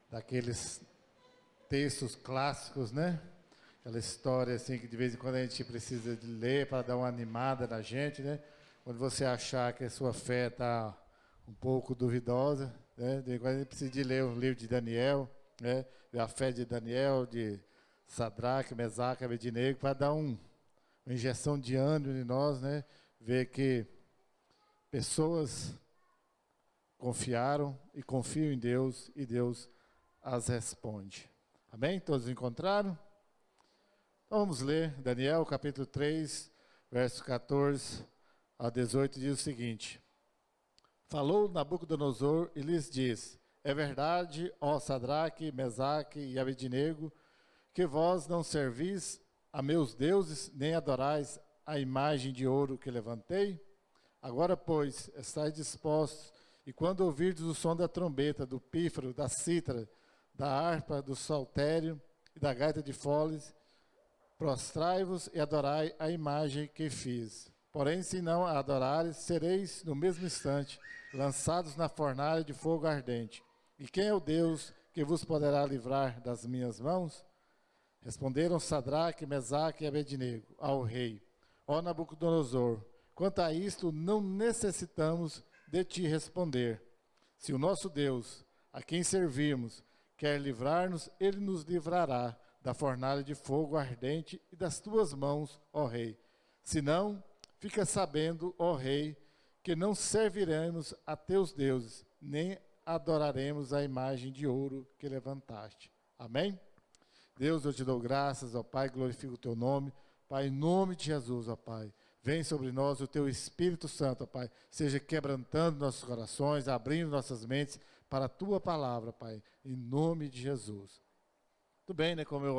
daqueles textos clássicos, né? Aquela história assim que de vez em quando a gente precisa de ler para dar uma animada na gente, né? Quando você achar que a sua fé está um pouco duvidosa, né? De vez em quando a gente precisa de ler o livro de Daniel, né? A fé de Daniel, de Sadraque, Mesaque, Abednego, para dar uma injeção de ânimo em nós, né? Ver que pessoas confiaram e confiam em Deus e Deus as responde. Amém? Todos encontraram? Então vamos ler Daniel capítulo 3, verso 14 a 18, diz o seguinte: Falou Nabucodonosor e lhes disse: É verdade, ó Sadraque, Mesaque e Abednego, que vós não servis a meus deuses, nem adorais a imagem de ouro que levantei? Agora, pois, estáis dispostos, e quando ouvirdes o som da trombeta, do pífaro, da cítara, da harpa, do saltério e da gaita de foles, prostrai-vos e adorai a imagem que fiz. Porém, se não a adorares, sereis, no mesmo instante, lançados na fornalha de fogo ardente. E quem é o Deus que vos poderá livrar das minhas mãos? Responderam Sadraque, Mesaque e Abednego ao rei: Ó Nabucodonosor, quanto a isto, não necessitamos de te responder. Se o nosso Deus, a quem servimos, quer livrar-nos, ele nos livrará da fornalha de fogo ardente e das tuas mãos, ó rei. Se não, fica sabendo, ó rei, que não serviremos a teus deuses, nem adoraremos a imagem de ouro que levantaste. Amém? Deus, eu te dou graças, ó Pai, glorifico o teu nome. Pai, em nome de Jesus, ó Pai, vem sobre nós o teu Espírito Santo, ó Pai, seja quebrantando nossos corações, abrindo nossas mentes para a tua palavra, Pai, em nome de Jesus. Tudo bem, né? Como eu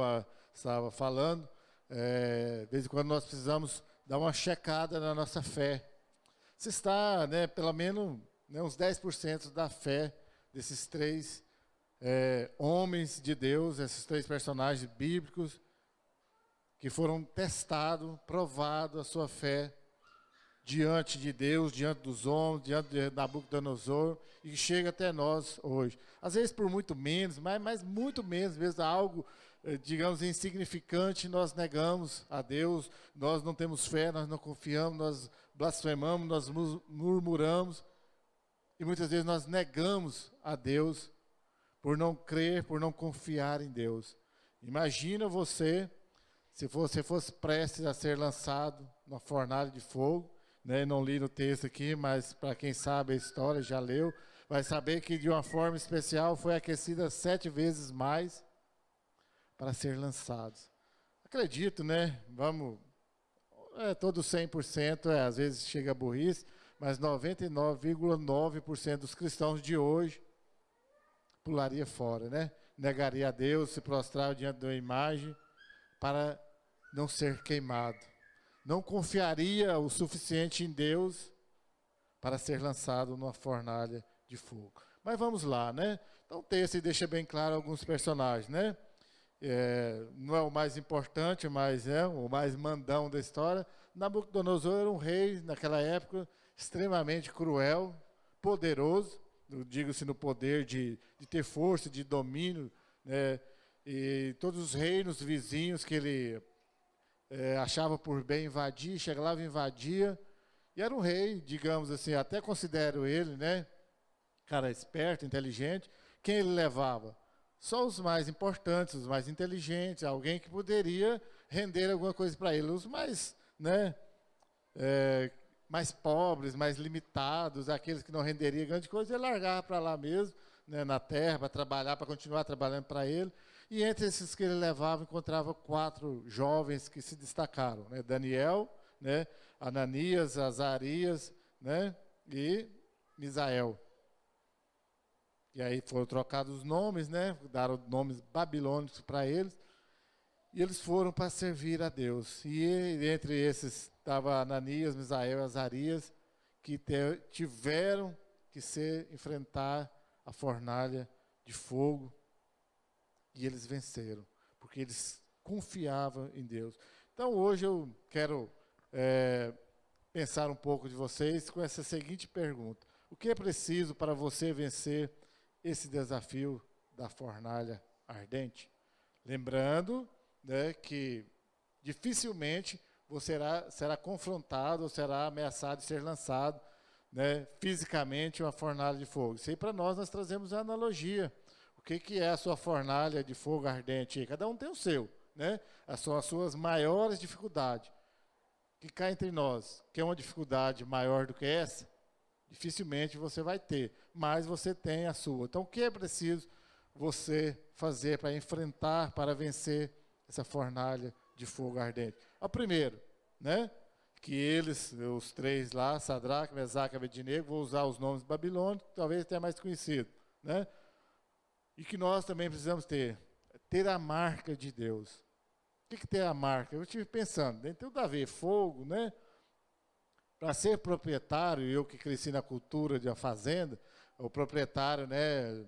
estava falando, de vez em quando nós precisamos dar uma checada na nossa fé. Se está, né, pelo menos uns 10% da fé desses três homens de Deus, esses três personagens bíblicos, que foram testados, provados a sua fé diante de Deus, diante dos homens, diante de Nabucodonosor, e chega até nós hoje. Às vezes por muito menos, mas muito menos, mesmo algo, digamos, insignificante, nós negamos a Deus, nós não temos fé, nós não confiamos, nós blasfemamos, nós murmuramos, e muitas vezes nós negamos a Deus por não crer, por não confiar em Deus. Imagina você, se você fosse prestes a ser lançado na fornalha de fogo, né? Não li no texto aqui, mas para quem sabe a história, já leu, vai saber que de uma forma especial foi aquecida 7 vezes mais para ser lançados. Acredito, né? Todo 100%, às vezes chega a burrice, mas 99,9% dos cristãos de hoje pularia fora, né? Negaria a Deus, se prostrar diante de uma imagem para não ser queimado. Não confiaria o suficiente em Deus para ser lançado numa fornalha de fogo. Mas vamos lá, né? Então o texto deixa bem claro alguns personagens, né? Não é o mais importante, mas é o mais mandão da história. Nabucodonosor era um rei, naquela época, extremamente cruel, poderoso, digo-se no poder de ter força, de domínio, né? E todos os reinos vizinhos que ele achava por bem invadir, chegava lá e invadia, e era um rei, digamos assim, até considero ele, né, cara esperto, inteligente. Quem ele levava? Só os mais importantes, os mais inteligentes, alguém que poderia render alguma coisa para ele. Os mais, né, mais pobres, mais limitados, aqueles que não renderiam grande coisa, ele largava para lá mesmo, né, na terra, para trabalhar, para continuar trabalhando para ele. E entre esses que ele levava, encontrava 4 jovens que se destacaram, né? Daniel, né, Ananias, Azarias, né, e Misael. E aí foram trocados os nomes, né, deram nomes babilônicos para eles, e eles foram para servir a Deus. E entre esses estava Ananias, Misael e Azarias, que tiveram que enfrentar a fornalha de fogo. E eles venceram, porque eles confiavam em Deus. Então hoje eu quero pensar um pouco de vocês com essa seguinte pergunta: o que é preciso para você vencer esse desafio da fornalha ardente. Lembrando, né, que dificilmente você será confrontado ou será ameaçado de ser lançado, né, fisicamente uma fornalha de fogo. Isso aí para nós trazemos a analogia. O que é a sua fornalha de fogo ardente? Cada um tem o seu, né? São as suas maiores dificuldades. Que cá entre nós, que é uma dificuldade maior do que essa, dificilmente você vai ter, mas você tem a sua. Então, o que é preciso você fazer para enfrentar, para vencer essa fornalha de fogo ardente? O primeiro, né? Que eles, os três lá, Sadraque, Mesaque e Abednego, vou usar os nomes babilônicos, talvez até mais conhecido, né? E que nós também precisamos ter a marca de Deus. O que tem a marca? Eu estive pensando, tem tudo a ver, fogo, né? Para ser proprietário, eu que cresci na cultura de uma fazenda, o proprietário, né,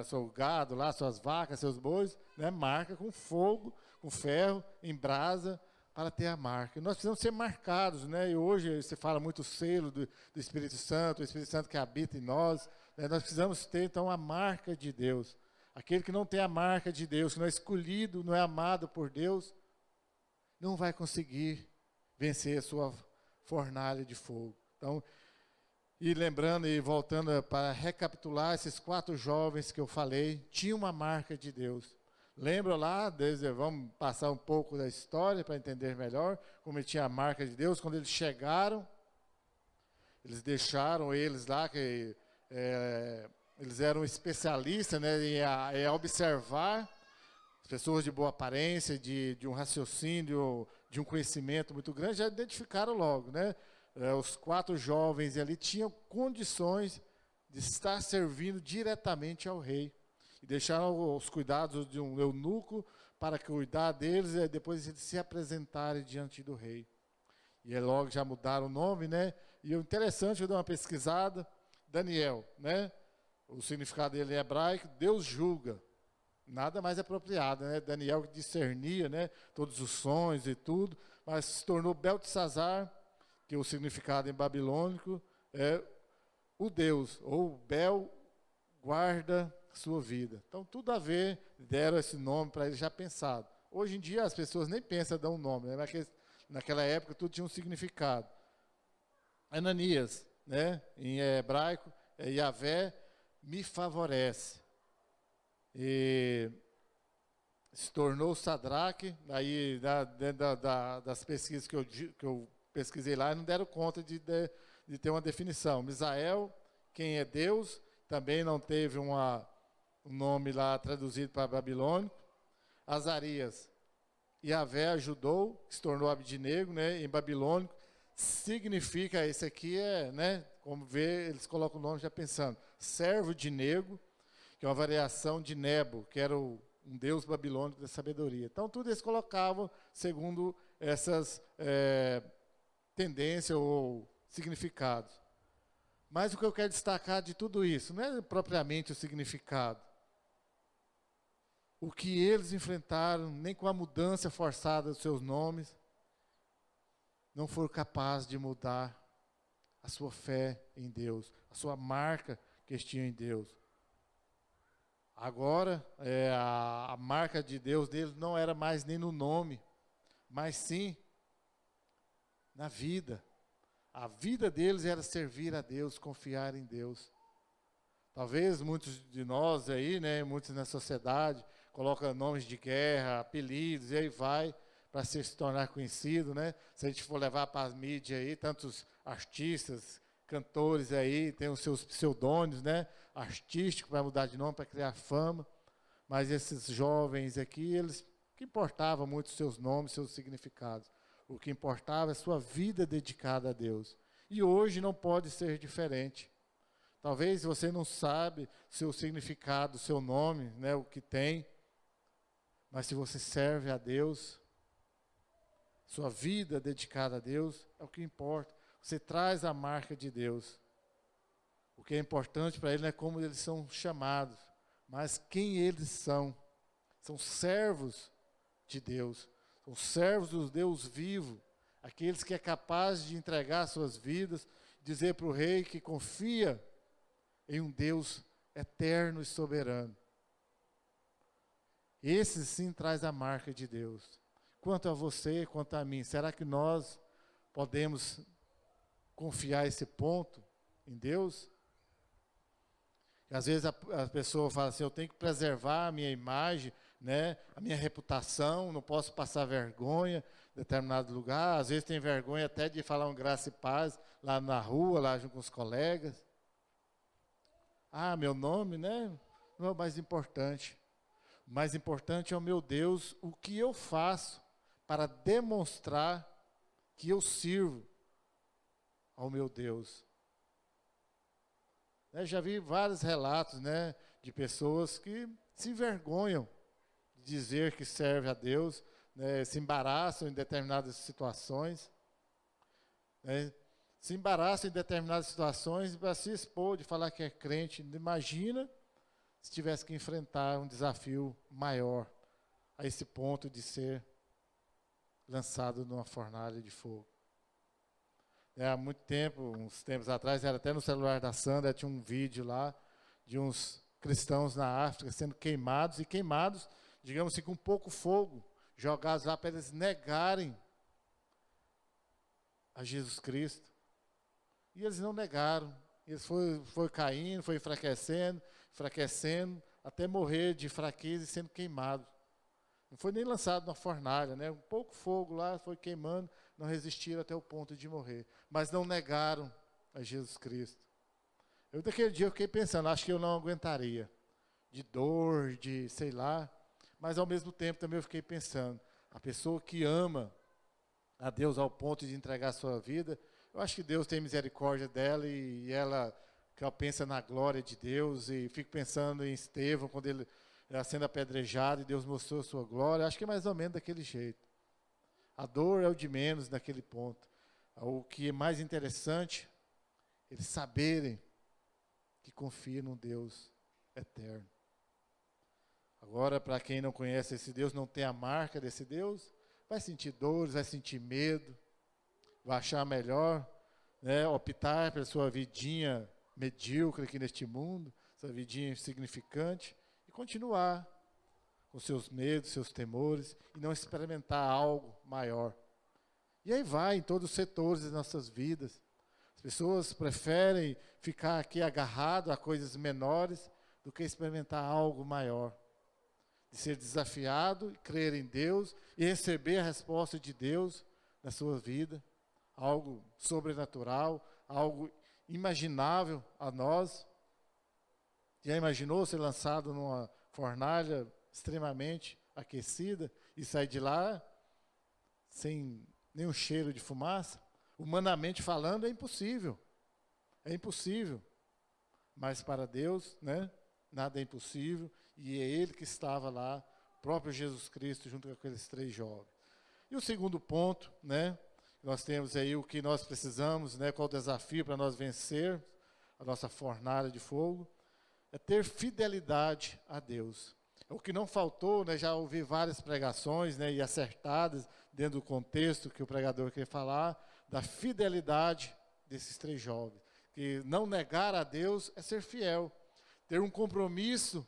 seu gado lá, suas vacas, seus bois, né, marca com fogo, com ferro, em brasa, para ter a marca. E nós precisamos ser marcados, né? E hoje você fala muito o selo do Espírito Santo, o Espírito Santo que habita em nós, né? Nós precisamos ter, então, a marca de Deus. Aquele que não tem a marca de Deus, que não é escolhido, não é amado por Deus, não vai conseguir vencer a sua fornalha de fogo. Então, e lembrando e voltando para recapitular, esses 4 jovens que eu falei, tinham uma marca de Deus. Lembra lá, vamos passar um pouco da história para entender melhor, como ele tinha a marca de Deus. Quando eles chegaram, eles deixaram eles lá, que eles eram especialistas, né, em observar as pessoas de boa aparência, de um raciocínio, de um conhecimento muito grande, já identificaram logo, né? Os 4 jovens ali tinham condições de estar servindo diretamente ao rei. E deixaram os cuidados de um eunuco para cuidar deles e depois eles se apresentarem diante do rei. E logo já mudaram o nome, né? E o interessante, eu dei uma pesquisada, Daniel, né? O significado dele é hebraico, Deus julga. Nada mais apropriado, né? Daniel que discernia, né, todos os sonhos e tudo, mas se tornou Beltesazar, que o significado em babilônico é o Deus, ou Bel guarda sua vida. Então, tudo a ver, deram esse nome para ele já pensado. Hoje em dia, as pessoas nem pensam em dar um nome, né? Naquela época, tudo tinha um significado. Ananias, né? Em hebraico, é Yahvé me favorece. E se tornou Sadraque, aí dentro das pesquisas que eu pesquisei lá, não deram conta de ter uma definição. Misael, quem é Deus, também não teve um nome lá traduzido para babilônico. Azarias, Yahvé ajudou, se tornou Abednego, né, em babilônico, significa, esse aqui é, né, como vê, eles colocam o nome já pensando, servo de Nego, que é uma variação de Nebo, que era um deus babilônico da sabedoria. Então, tudo eles colocavam segundo essas tendências ou significados. Mas o que eu quero destacar de tudo isso, não é propriamente o significado. O que eles enfrentaram, nem com a mudança forçada dos seus nomes, não foram capazes de mudar a sua fé em Deus, a sua marca que eles tinham em Deus. Agora, a marca de Deus deles não era mais nem no nome, mas sim na vida. A vida deles era servir a Deus, confiar em Deus. Talvez muitos de nós aí, né, muitos na sociedade, colocam nomes de guerra, apelidos, e aí vai para se tornar conhecido, né? Se a gente for levar para as mídias aí, tantos artistas, cantores aí, tem os seus pseudônimos, né? Artístico, para mudar de nome, para criar fama. Mas esses jovens aqui, eles que importavam muito os seus nomes, seus significados. O que importava é a sua vida dedicada a Deus. E hoje não pode ser diferente. Talvez você não sabe seu significado, seu nome, né, o que tem. Mas se você serve a Deus, sua vida dedicada a Deus é o que importa. Você traz a marca de Deus. O que é importante para ele não é como eles são chamados, mas quem eles são. São servos de Deus. São servos do Deus vivo. Aqueles que é capaz de entregar suas vidas, dizer para o rei que confia em um Deus eterno e soberano. Esse sim traz a marca de Deus. Quanto a você, quanto a mim, será que nós podemos confiar esse ponto em Deus? E às vezes a pessoa fala assim, eu tenho que preservar a minha imagem, né, a minha reputação, não posso passar vergonha em determinado lugar. Às vezes tem vergonha até de falar um graça e paz lá na rua, lá junto com os colegas. Ah, meu nome, né, não é o mais importante. O mais importante é o meu Deus, o que eu faço para demonstrar que eu sirvo ao meu Deus. Já vi vários relatos, né, de pessoas que se envergonham de dizer que serve a Deus, né, se embaraçam em determinadas situações, né, se embaraçam em determinadas situações para se expor, de falar que é crente. Imagina se tivesse que enfrentar um desafio maior a esse ponto de ser lançado numa fornalha de fogo. Há muito tempo, uns tempos atrás, era até no celular da Sandra, tinha um vídeo lá de uns cristãos na África sendo queimados, digamos assim, com pouco fogo, jogados lá para eles negarem a Jesus Cristo. E eles não negaram, eles foi caindo, foi enfraquecendo, até morrer de fraqueza e sendo queimados. Não foi nem lançado na fornalha, né? Um pouco fogo lá, foi queimando, não resistiram até o ponto de morrer. Mas não negaram a Jesus Cristo. Eu daquele dia eu fiquei pensando, acho que eu não aguentaria. De dor, de sei lá. Mas ao mesmo tempo também eu fiquei pensando, a pessoa que ama a Deus ao ponto de entregar a sua vida, eu acho que Deus tem misericórdia dela e ela pensa na glória de Deus. E fico pensando em Estevão, quando ele sendo apedrejado e Deus mostrou a sua glória. Acho que é mais ou menos daquele jeito. A dor é o de menos naquele ponto. O que é mais interessante, eles saberem que confiam num Deus eterno. Agora, para quem não conhece esse Deus, não tem a marca desse Deus, vai sentir dores, vai sentir medo, vai achar melhor, né, optar pela sua vidinha medíocre aqui neste mundo, essa vidinha insignificante, e continuar com seus medos, seus temores, e não experimentar algo maior. E aí vai em todos os setores das nossas vidas. As pessoas preferem ficar aqui agarrado a coisas menores do que experimentar algo maior. De ser desafiado, crer em Deus e receber a resposta de Deus na sua vida. Algo sobrenatural, algo imaginável a nós. Já imaginou ser lançado numa fornalha extremamente aquecida e sair de lá sem nenhum cheiro de fumaça? Humanamente falando, é impossível. É impossível. Mas para Deus, né, nada é impossível. E é Ele que estava lá, o próprio Jesus Cristo, junto com aqueles 3 jovens. E o segundo ponto, né, nós temos aí o que nós precisamos, né, qual o desafio para nós vencer a nossa fornalha de fogo, é ter fidelidade a Deus. O que não faltou, né, já ouvi várias pregações, né, e acertadas dentro do contexto que o pregador queria falar, da fidelidade desses 3 jovens. Que não negar a Deus é ser fiel. Ter um compromisso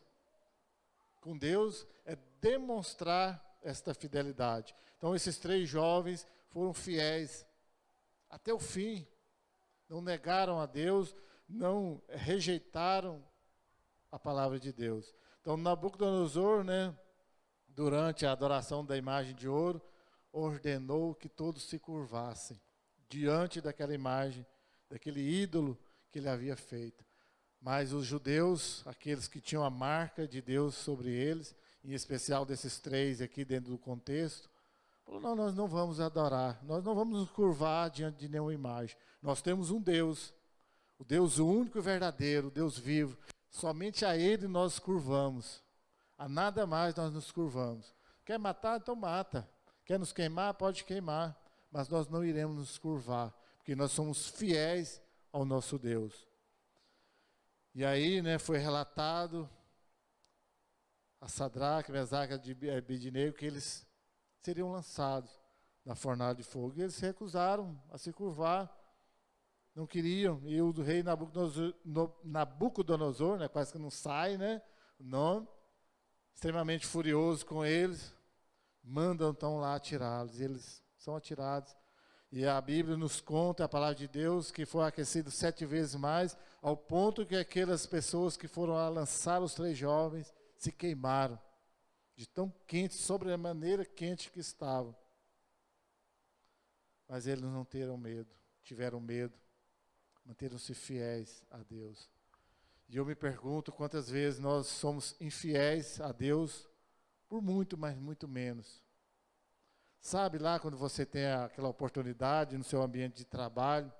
com Deus é demonstrar esta fidelidade. Então, esses 3 jovens foram fiéis até o fim. Não negaram a Deus, não rejeitaram a palavra de Deus. Então, Nabucodonosor, né, durante a adoração da imagem de ouro, ordenou que todos se curvassem diante daquela imagem, daquele ídolo que ele havia feito. Mas os judeus, aqueles que tinham a marca de Deus sobre eles, em especial desses 3 aqui dentro do contexto, falou, não, nós não vamos adorar, nós não vamos nos curvar diante de nenhuma imagem. Nós temos um Deus, o Deus único e verdadeiro, o Deus vivo. Somente a Ele nós curvamos. A nada mais nós nos curvamos. Quer matar? Então mata. Quer nos queimar? Pode queimar. Mas nós não iremos nos curvar, porque nós somos fiéis ao nosso Deus. E aí, né, foi relatado a Sadraque, Mesaque e Abednego que eles seriam lançados na fornalha de fogo. E eles se recusaram a se curvar, não queriam. E o rei Nabucodonosor, né, quase que não sai, né, o nome, extremamente furioso com eles, mandam então lá atirá-los. Eles são atirados. E a Bíblia nos conta, a palavra de Deus, que foi aquecido 7 vezes mais, ao ponto que aquelas pessoas que foram a lançar os 3 jovens se queimaram, de tão quente, sobre a maneira quente que estavam. Mas eles não tiveram medo, manteram-se fiéis a Deus. E eu me pergunto quantas vezes nós somos infiéis a Deus por muito, mas muito menos. Sabe lá quando você tem aquela oportunidade no seu ambiente de trabalho,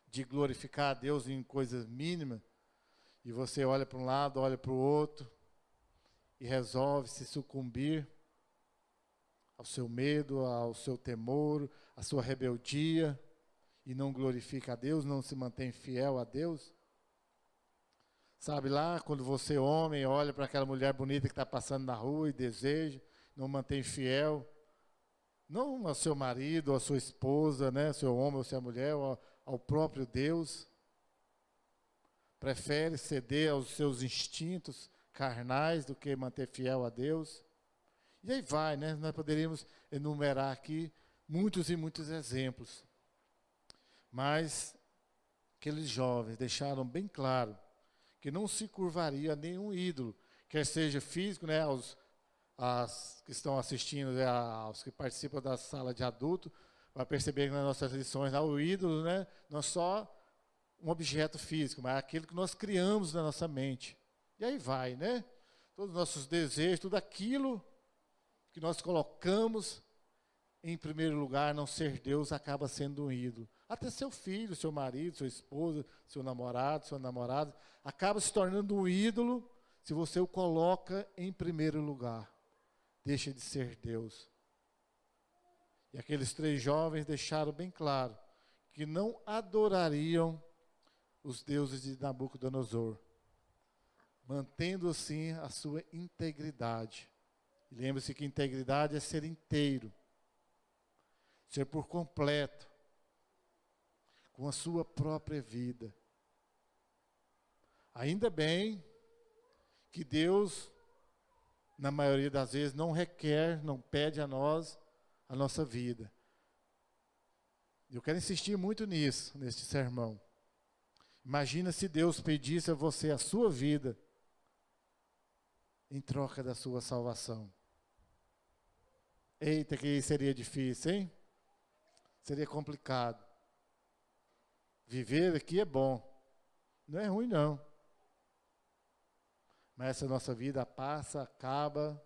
de glorificar a Deus em coisas mínimas, e você olha para um lado, olha para o outro, e resolve se sucumbir ao seu medo, ao seu temor, à sua rebeldia, e não glorifica a Deus, não se mantém fiel a Deus? Sabe lá, quando você, homem, olha para aquela mulher bonita que está passando na rua e deseja, não mantém fiel, não ao seu marido, ou à sua esposa, né, seu homem ou sua mulher, ou ao próprio Deus, prefere ceder aos seus instintos carnais do que manter fiel a Deus. E aí vai, né? Nós poderíamos enumerar aqui muitos e muitos exemplos. Mas aqueles jovens deixaram bem claro que não se curvaria a nenhum ídolo, quer seja físico, né? As que estão assistindo, né, aos que participam da sala de adulto, vai perceber que nas nossas lições lá, o ídolo, né, não é só um objeto físico, mas é aquilo que nós criamos na nossa mente. E aí vai, né? Todos os nossos desejos, tudo aquilo que nós colocamos em primeiro lugar, não ser Deus, acaba sendo um ídolo. Até seu filho, seu marido, sua esposa, seu namorado, sua namorada, acaba se tornando um ídolo se você o coloca em primeiro lugar. Deixa de ser Deus. E aqueles 3 jovens deixaram bem claro que não adorariam os deuses de Nabucodonosor, mantendo assim a sua integridade. E lembre-se que integridade é ser inteiro, ser por completo, com a sua própria vida. Ainda bem que Deus, na maioria das vezes, não requer, não pede a nós a nossa vida. Eu quero insistir muito nisso, neste sermão. Imagina se Deus pedisse a você a sua vida em troca da sua salvação. Eita, que seria difícil, hein? Seria complicado. Viver aqui é bom. Não é ruim, não. Mas essa nossa vida passa, acaba.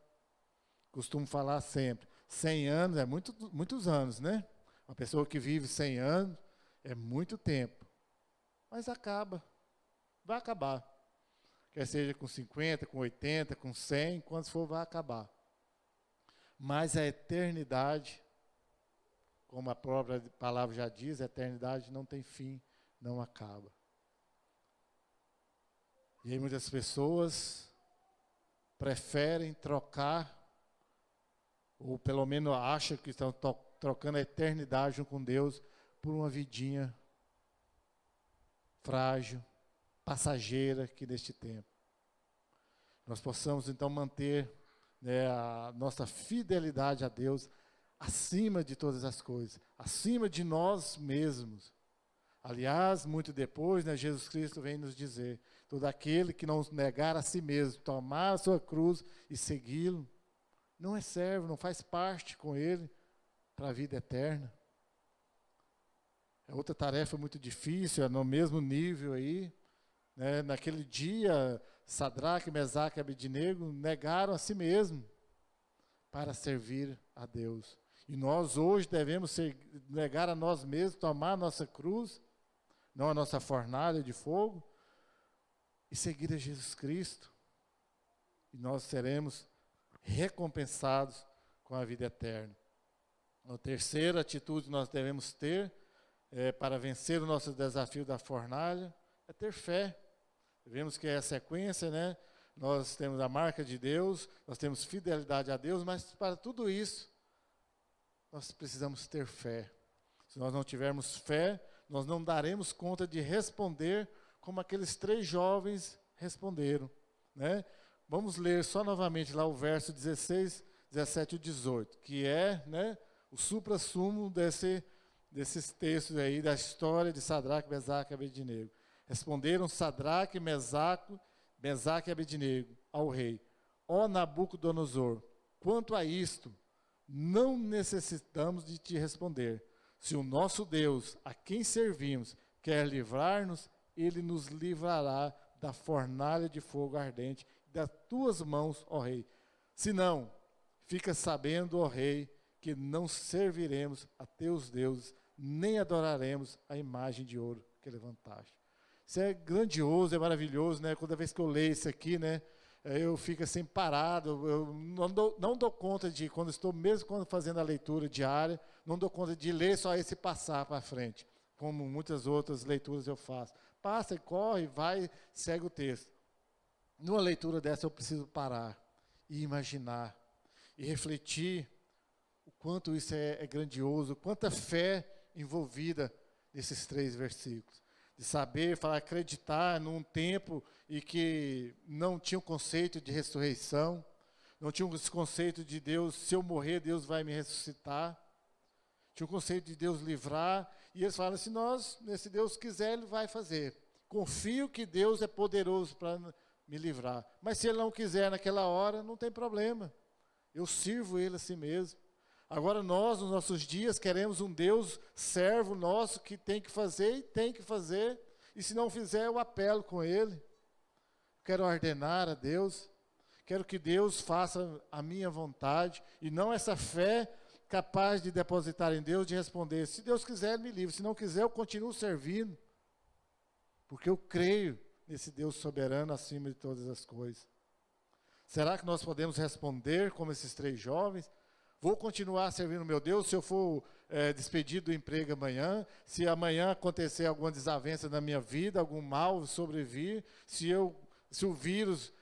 Costumo falar sempre. 100 anos é muitos anos, né? Uma pessoa que vive 100 anos é muito tempo. Mas acaba. Vai acabar. Quer seja com 50, com 80, com 100, quando for vai acabar. Mas a eternidade, como a própria palavra já diz, a eternidade não tem fim, não acaba. E aí muitas pessoas preferem trocar, ou pelo menos acham que estão trocando a eternidade com Deus por uma vidinha frágil, passageira aqui neste tempo. Nós possamos então manter, né, a nossa fidelidade a Deus acima de todas as coisas, acima de nós mesmos. Aliás, muito depois, né, Jesus Cristo vem nos dizer, todo aquele que não negar a si mesmo, tomar a sua cruz e segui-lo, não é servo, não faz parte com ele para a vida eterna. É outra tarefa muito difícil, é no mesmo nível aí. Né? Naquele dia, Sadraque, Mesaque e Abednego negaram a si mesmo para servir a Deus. E nós hoje devemos negar a nós mesmos, tomar a nossa cruz, não a nossa fornalha de fogo, e seguir a Jesus Cristo. E nós seremos recompensados com a vida eterna. A terceira atitude que nós devemos ter para vencer o nosso desafio da fornalha é ter fé. Vemos que é a sequência, né? Nós temos a marca de Deus, nós temos fidelidade a Deus, mas para tudo isso, nós precisamos ter fé. Se nós não tivermos fé, nós não daremos conta de responder como aqueles 3 jovens responderam, né? vamos ler só novamente lá o verso 16, 17 e 18, que é, né, o suprassumo desses textos aí, da história de Sadraque, Mesaque e Abednego. Responderam Sadraque, Mesaque e Abednego ao rei: ó Nabucodonosor, quanto a isto, não necessitamos de te responder. Se o nosso Deus, a quem servimos, quer livrar-nos, ele nos livrará da fornalha de fogo ardente, das tuas mãos, ó rei. Se não, fica sabendo, ó rei, que não serviremos a teus deuses, nem adoraremos a imagem de ouro que levantaste. Isso é grandioso, é maravilhoso, né? Toda vez que eu leio isso aqui, né, eu fico assim parado, eu não dou conta de, quando fazendo a leitura diária, não dou conta de ler só esse passar para frente, como muitas outras leituras eu faço. Passa e corre, vai, segue o texto. Numa leitura dessa eu preciso parar e imaginar, e refletir o quanto isso é grandioso, quanta fé envolvida nesses 3 versículos. De saber, falar, acreditar num tempo em que não tinha o conceito de ressurreição, não tinha esse conceito de Deus, se eu morrer, Deus vai me ressuscitar. Tinha o conceito de Deus livrar, e eles falam assim, se Deus quiser, Ele vai fazer. Confio que Deus é poderoso para me livrar. Mas se Ele não quiser naquela hora, não tem problema. Eu sirvo Ele a si mesmo. Agora nós, nos nossos dias, queremos um Deus servo nosso que tem que fazer e tem que fazer. E se não fizer, eu apelo com Ele. Quero ordenar a Deus. Quero que Deus faça a minha vontade. E não essa fé capaz de depositar em Deus, de responder, se Deus quiser, Ele me livre. Se não quiser, eu continuo servindo. Porque eu creio nesse Deus soberano acima de todas as coisas. Será que nós podemos responder como esses 3 jovens? Vou continuar servindo o meu Deus se eu for despedido do emprego amanhã, se amanhã acontecer alguma desavença na minha vida, algum mal sobrevir, se o vírus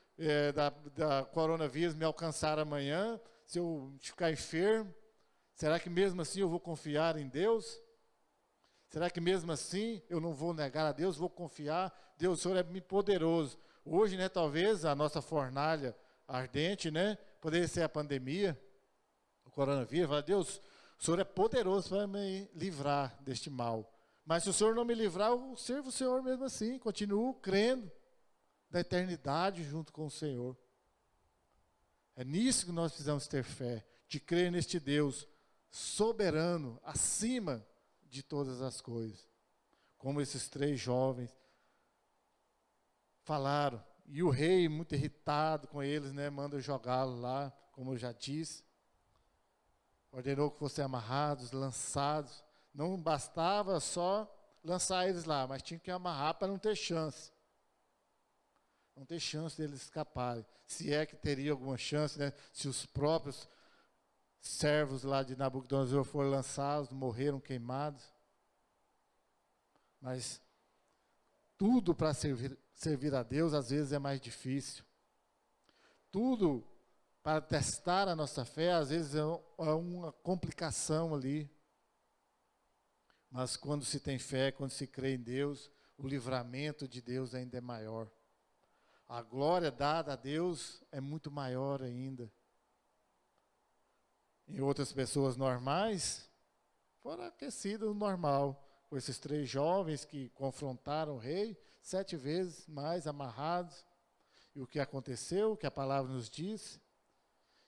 da coronavírus me alcançar amanhã, se eu ficar enfermo, será que mesmo assim eu vou confiar em Deus? Será que mesmo assim eu não vou negar a Deus, vou confiar? Deus, o Senhor é poderoso. Hoje, né, talvez a nossa fornalha ardente, né, poderia ser a pandemia, o coronavírus. Fala, Deus, o Senhor é poderoso para me livrar deste mal. Mas se o Senhor não me livrar, eu sirvo o Senhor mesmo assim. Continuo crendo da eternidade junto com o Senhor. É nisso que nós precisamos ter fé, de crer neste Deus soberano, acima de todas as coisas. Como esses 3 jovens falaram. E o rei, muito irritado com eles, né, manda jogá-los lá, como eu já disse. Ordenou que fossem amarrados, lançados. Não bastava só lançar eles lá, mas tinha que amarrar para não ter chance. Não ter chance deles escaparem. Se é que teria alguma chance, né, se os próprios servos lá de Nabucodonosor foram lançados, morreram queimados. Mas tudo para servir a Deus, às vezes é mais difícil. Tudo para testar a nossa fé, às vezes é uma complicação ali. Mas quando se tem fé, quando se crê em Deus, o livramento de Deus ainda é maior. A glória dada a Deus é muito maior ainda. Em outras pessoas normais, foram aquecidas no normal. Com esses 3 jovens que confrontaram o rei, 7 vezes mais amarrados. E o que aconteceu, o que a palavra nos diz,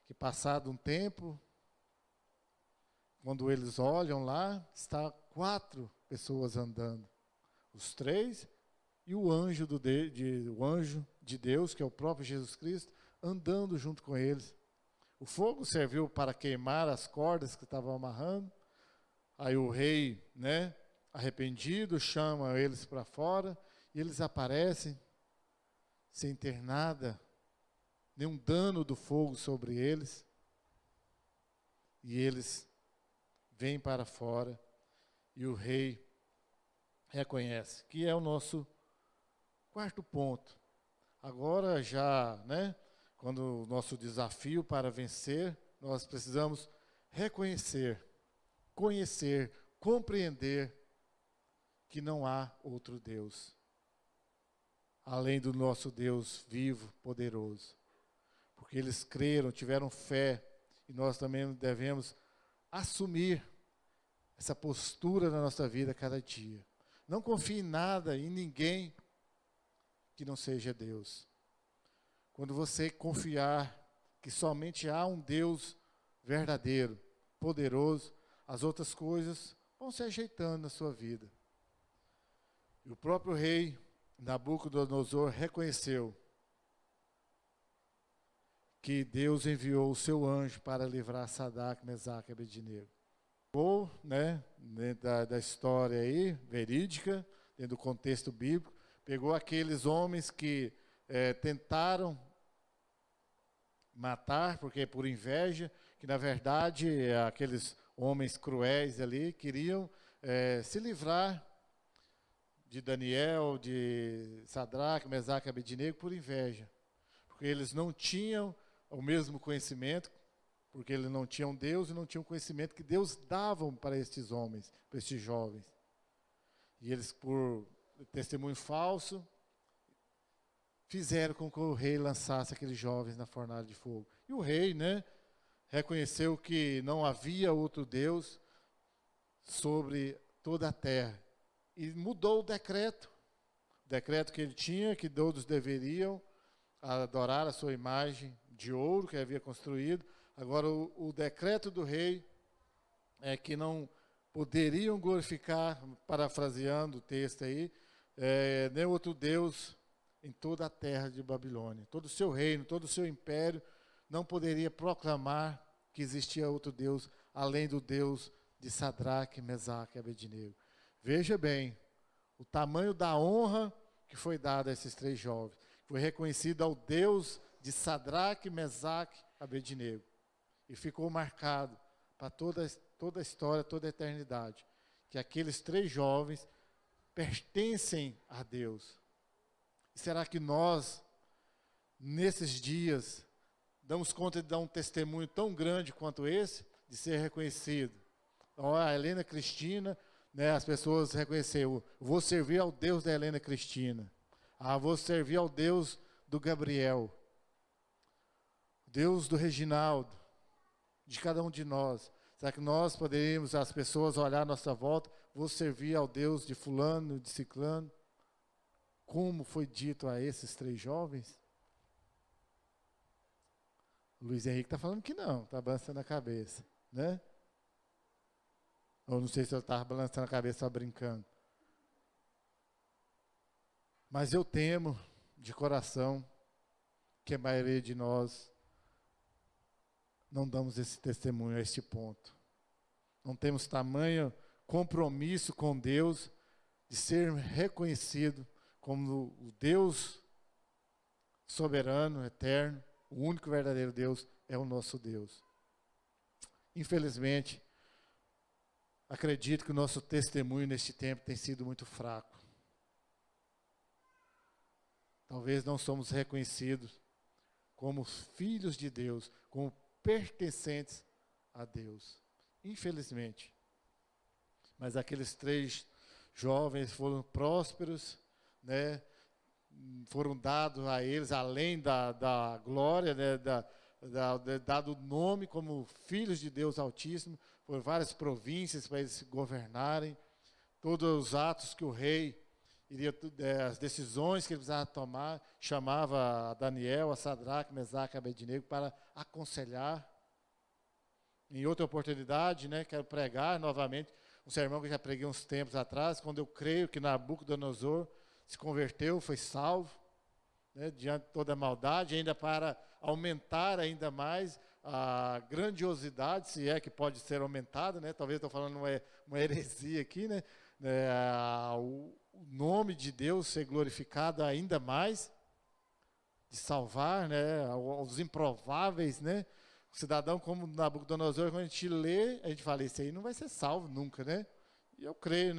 que passado um tempo, quando eles olham lá, está 4 pessoas andando. Os 3 e o anjo de Deus, que é o próprio Jesus Cristo, andando junto com eles. O fogo serviu para queimar as cordas que estavam amarrando. Aí o rei, né, arrependido, chama eles para fora, e eles aparecem sem ter nada, nenhum dano do fogo sobre eles. E eles vêm para fora, e o rei reconhece, que é o nosso 4º ponto. Agora já, né, quando o nosso desafio para vencer, nós precisamos reconhecer, conhecer, compreender que não há outro Deus, além do nosso Deus vivo, poderoso. porque eles creram, tiveram fé, e nós também devemos assumir essa postura na nossa vida cada dia. Não confie em nada, em ninguém que não seja Deus. Quando você confiar que somente há um Deus verdadeiro, poderoso, as outras coisas vão se ajeitando na sua vida. E o próprio rei Nabucodonosor reconheceu que Deus enviou o seu anjo para livrar Sadraque, Mesaque e Abednego. Ou, dentro da história aí, verídica, dentro do contexto bíblico, pegou aqueles homens que tentaram matar, porque por inveja, que na verdade aqueles homens cruéis ali queriam se livrar de Daniel, de Sadraque, Mesaque e Abednego por inveja, porque eles não tinham o mesmo conhecimento, porque eles não tinham Deus e não tinham o conhecimento que Deus dava para estes homens, para estes jovens. E eles, por testemunho falso, fizeram com que o rei lançasse aqueles jovens na fornalha de fogo. E o rei, reconheceu que não havia outro Deus sobre toda a terra. E mudou o decreto que ele tinha, que todos deveriam adorar a sua imagem de ouro que havia construído. Agora, o decreto do rei é que não poderiam glorificar, parafraseando o texto aí, nem outro Deus em toda a terra de Babilônia. Todo o seu reino, todo o seu império não poderia proclamar que existia outro Deus, além do Deus de Sadraque, Mesaque e Abednego. Veja bem, o tamanho da honra que foi dada a esses três jovens. Foi reconhecido ao Deus de Sadraque, Mesaque e Abednego. E ficou marcado para toda a história, toda a eternidade, que aqueles três jovens pertencem a Deus. E será que nós, nesses dias, damos conta de dar um testemunho tão grande quanto esse, de ser reconhecido? Então, a Helena Cristina, as pessoas reconheceram, vou servir ao Deus da Helena Cristina. Vou servir ao Deus do Gabriel, Deus do Reginaldo, de cada um de nós. Será que nós poderíamos, as pessoas, olhar à nossa volta, vou servir ao Deus de fulano, de ciclano, como foi dito a esses três jovens? O Luiz Henrique está falando que não, está balançando a cabeça, Ou não sei se ele estava balançando a cabeça só brincando. Mas eu temo, de coração, que a maioria de nós não damos esse testemunho a este ponto. Não temos tamanho compromisso com Deus de ser reconhecido como o Deus soberano, eterno, o único verdadeiro Deus é o nosso Deus. Infelizmente, acredito que o nosso testemunho neste tempo tem sido muito fraco. Talvez não somos reconhecidos como filhos de Deus, como pertencentes a Deus. Infelizmente. Mas aqueles três jovens foram prósperos, foram dados a eles, além da glória, dado o nome como filhos de Deus Altíssimo, por várias províncias para eles governarem, todos os atos que o rei iria, as decisões que ele precisava tomar, chamava a Daniel, a Sadraque, Mesaque e Abednego para aconselhar. Em outra oportunidade, quero pregar novamente um sermão que eu já preguei uns tempos atrás, quando eu creio que Nabucodonosor se converteu, foi salvo, diante de toda a maldade, ainda para aumentar ainda mais a grandiosidade, se é que pode ser aumentada, talvez estou falando uma heresia aqui, o nome de Deus ser glorificado ainda mais, de salvar, os improváveis, O cidadão como Nabucodonosor, quando a gente lê, a gente fala, esse aí não vai ser salvo nunca, E eu creio,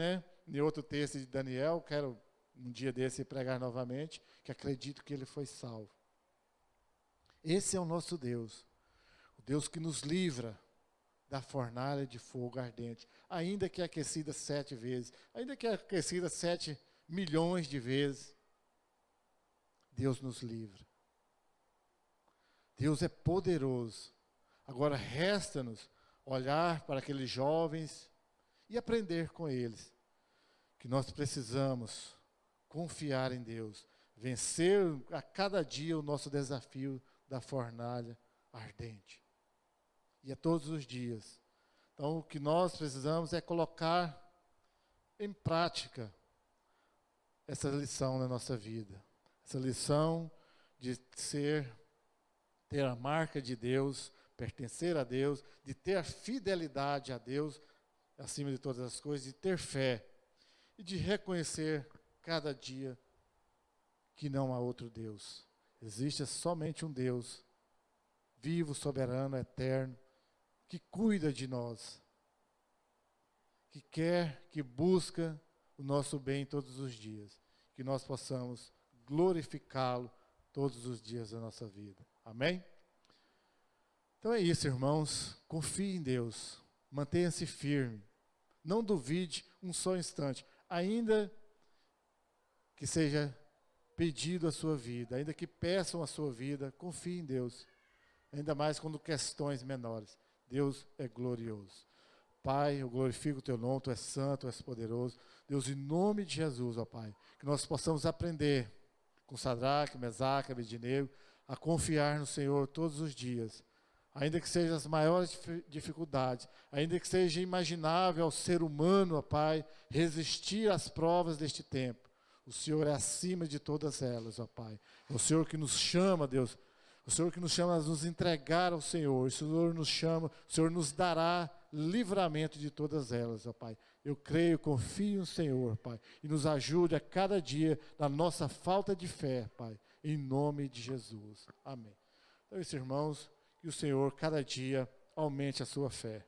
em outro texto de Daniel, quero um dia desse pregar novamente, que acredito que ele foi salvo. Esse é o nosso Deus, o Deus que nos livra da fornalha de fogo ardente, ainda que aquecida 7 vezes, ainda que aquecida 7 milhões de vezes, Deus nos livra. Deus é poderoso. Agora resta-nos olhar para aqueles jovens e aprender com eles. Que nós precisamos confiar em Deus, vencer a cada dia o nosso desafio da fornalha ardente. E é todos os dias. Então, o que nós precisamos é colocar em prática essa lição na nossa vida. Essa lição de ter a marca de Deus, pertencer a Deus, de ter a fidelidade a Deus, acima de todas as coisas, de ter fé e de reconhecer cada dia que não há outro Deus. Existe somente um Deus, vivo, soberano, eterno, que cuida de nós, que quer, que busca o nosso bem todos os dias, que nós possamos glorificá-lo todos os dias da nossa vida. Amém? Então é isso, irmãos. Confie em Deus. Mantenha-se firme. Não duvide um só instante. Ainda que seja pedido a sua vida, ainda que peçam a sua vida, confie em Deus. Ainda mais quando questões menores. Deus é glorioso. Pai, eu glorifico o teu nome, tu és santo, tu és poderoso. Deus, em nome de Jesus, ó Pai, que nós possamos aprender com Sadraque, Mesaque, Abednego, a confiar no Senhor todos os dias. Ainda que sejam as maiores dificuldades, ainda que seja imaginável ao ser humano, ó Pai, resistir às provas deste tempo. O Senhor é acima de todas elas, ó Pai. O Senhor que nos chama, Deus, o Senhor que nos chama a nos entregar ao Senhor. O Senhor nos chama, o Senhor nos dará livramento de todas elas, ó Pai. Eu creio, confio no Senhor, Pai, e nos ajude a cada dia na nossa falta de fé, Pai, em nome de Jesus. Amém. Então, irmãos, que o Senhor cada dia aumente a sua fé.